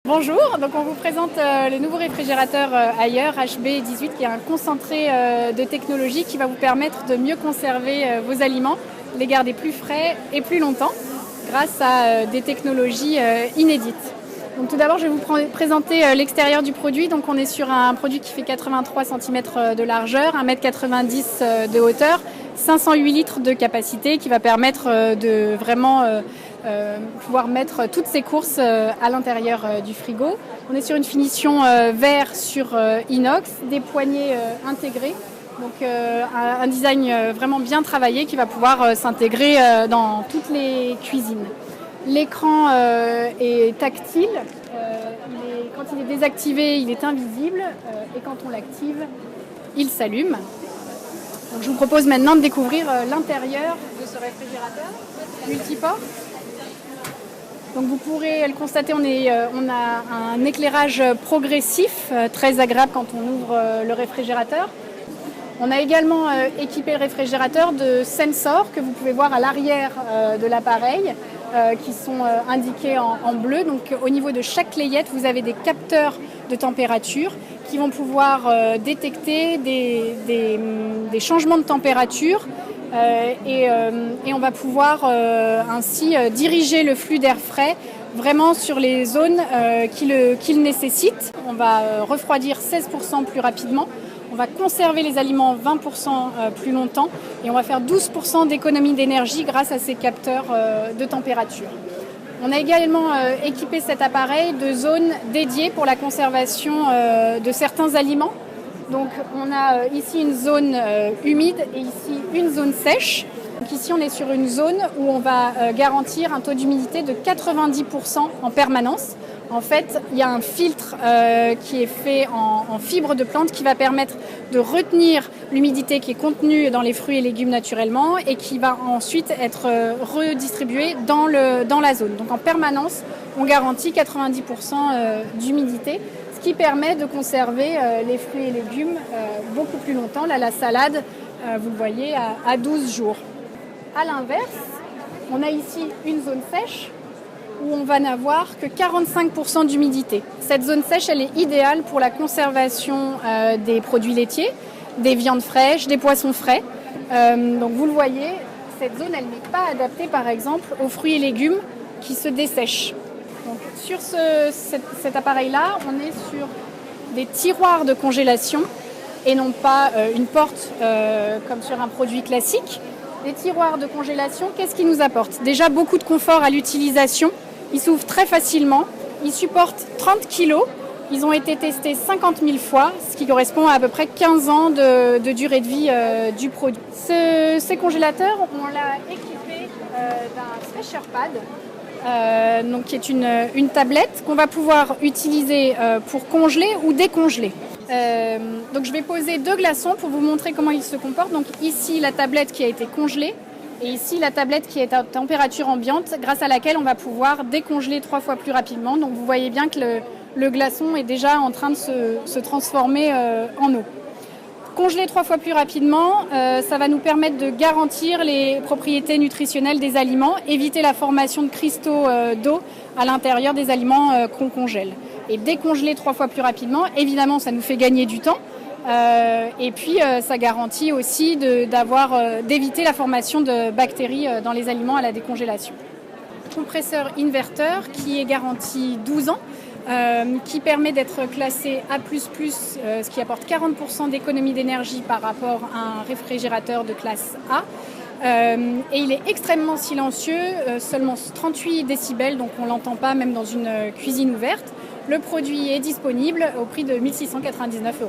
Bonjour, donc on vous présente le nouveau réfrigérateur Haier HB18 qui est un concentré de technologie qui va vous permettre de mieux conserver vos aliments, les garder plus frais et plus longtemps grâce à des technologies inédites. Donc tout d'abord je vais vous présenter l'extérieur du produit. Donc on est sur un produit qui fait 83 cm de largeur, 1,90 m de hauteur, 508 litres de capacité qui va permettre de vraiment pouvoir mettre toutes ses courses à l'intérieur du frigo. On est sur une finition verre sur inox, des poignées intégrées. Donc un design vraiment bien travaillé qui va pouvoir s'intégrer dans toutes les cuisines. L'écran est tactile. Quand il est désactivé, il est invisible. Et quand on l'active, il s'allume. Donc, je vous propose maintenant de découvrir l'intérieur de ce réfrigérateur multiport. Donc vous pourrez le constater, on a un éclairage progressif, très agréable quand on ouvre le réfrigérateur. On a également équipé le réfrigérateur de sensors que vous pouvez voir à l'arrière de l'appareil, qui sont indiqués en bleu. Donc au niveau de chaque layette, vous avez des capteurs de température qui vont pouvoir détecter des changements de température. Et on va pouvoir ainsi diriger le flux d'air frais vraiment sur les zones qu'il nécessite. On va refroidir 16% plus rapidement, on va conserver les aliments 20% plus longtemps et on va faire 12% d'économie d'énergie grâce à ces capteurs de température. On a également équipé cet appareil de zones dédiées pour la conservation de certains aliments. Donc on a ici une zone humide et ici une zone sèche. Donc ici on est sur une zone où on va garantir un taux d'humidité de 90% en permanence. En fait, il y a un filtre qui est fait en fibre de plante qui va permettre de retenir l'humidité qui est contenue dans les fruits et légumes naturellement et qui va ensuite être redistribuée dans la zone. Donc en permanence, on garantit 90% d'humidité, ce qui permet de conserver les fruits et légumes beaucoup plus longtemps. Là, la salade, vous le voyez, à 12 jours. A l'inverse, on a ici une zone sèche où on va n'avoir que 45% d'humidité. Cette zone sèche, elle est idéale pour la conservation des produits laitiers, des viandes fraîches, des poissons frais. Donc vous le voyez, cette zone, elle n'est pas adaptée par exemple aux fruits et légumes qui se dessèchent. Donc, sur cet appareil-là, on est sur des tiroirs de congélation et non pas une porte comme sur un produit classique. Les tiroirs de congélation, qu'est-ce qu'ils nous apportent ? Déjà beaucoup de confort à l'utilisation. Ils s'ouvrent très facilement. Ils supportent 30 kg. Ils ont été testés 50 000 fois, ce qui correspond à peu près 15 ans de durée de vie du produit. Ces congélateurs, on l'a équipé d'un Stretcher Pad. Donc, qui est une tablette qu'on va pouvoir utiliser pour congeler ou décongeler. Donc je vais poser 2 glaçons pour vous montrer comment ils se comportent. Donc ici la tablette qui a été congelée et ici la tablette qui est à température ambiante grâce à laquelle on va pouvoir décongeler 3 fois plus rapidement. Donc vous voyez bien que le glaçon est déjà en train de se transformer en eau. Congeler 3 fois plus rapidement, ça va nous permettre de garantir les propriétés nutritionnelles des aliments, éviter la formation de cristaux d'eau à l'intérieur des aliments qu'on congèle. Et décongeler 3 fois plus rapidement, évidemment, ça nous fait gagner du temps. Et puis, ça garantit aussi d'éviter la formation de bactéries dans les aliments à la décongélation. Compresseur inverteur qui est garanti 12 ans. Qui permet d'être classé A++, ce qui apporte 40% d'économie d'énergie par rapport à un réfrigérateur de classe A. Et il est extrêmement silencieux, seulement 38 décibels, donc on ne l'entend pas même dans une cuisine ouverte. Le produit est disponible au prix de 1 699 €.